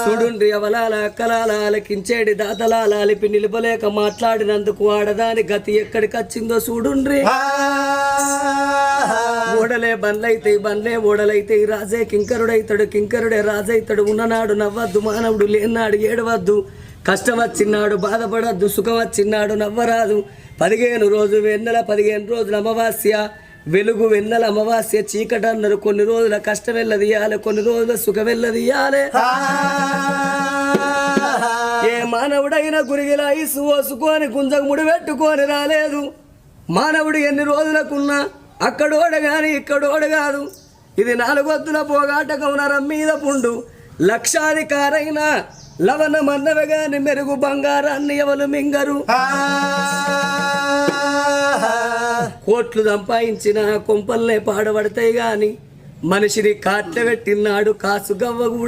చూడుండ్రి అవలాల అక్కలాల ఆలకించేడి దాతలాల అలిపి నిలబలేక మాట్లాడినందుకు ఆడదాని గతి ఎక్కడికి వచ్చిందో చూడుండ్రి ఓడలే బండ్లే ఓడలైతే రాజే కింకరుడైతాడు కింకరుడే రాజైతాడు ఉన్ననాడు నవ్వద్దు మానవుడు లేనాడు ఏడవద్దు కష్టం వచ్చినాడు బాధపడద్దు సుఖం వచ్చినాడు నవ్వరాదు 15 రోజు వెన్నెల 15 రోజుల అమావాస్య వెలుగు వెన్నెల అమావాస్య చీకటి అన్నారు కొన్ని రోజుల కష్టం వెళ్ళదీయాలి కొన్ని రోజుల సుఖం వెళ్ళదీయాలి ఏ మానవుడైనా గురిగిలా ఇసు ఓసుకొని గుంజకు ముడి పెట్టుకొని రాలేదు మానవుడు ఎన్ని రోజులకున్నా అక్కడోడ గాని ఇక్కడోడ కాదు ఇది 4 వద్దుల పోగాటకం నరం మీద పుండు లక్షాధికారైన లవణ మన్నవగాని మెరుగు బంగారాన్ని ఎవరు మింగరు కోట్లు సంపాదించిన కొంపల్నే పాడబడతాయి గాని మనిషిని కాట్ల పెట్టినాడు కాసు గవ్వ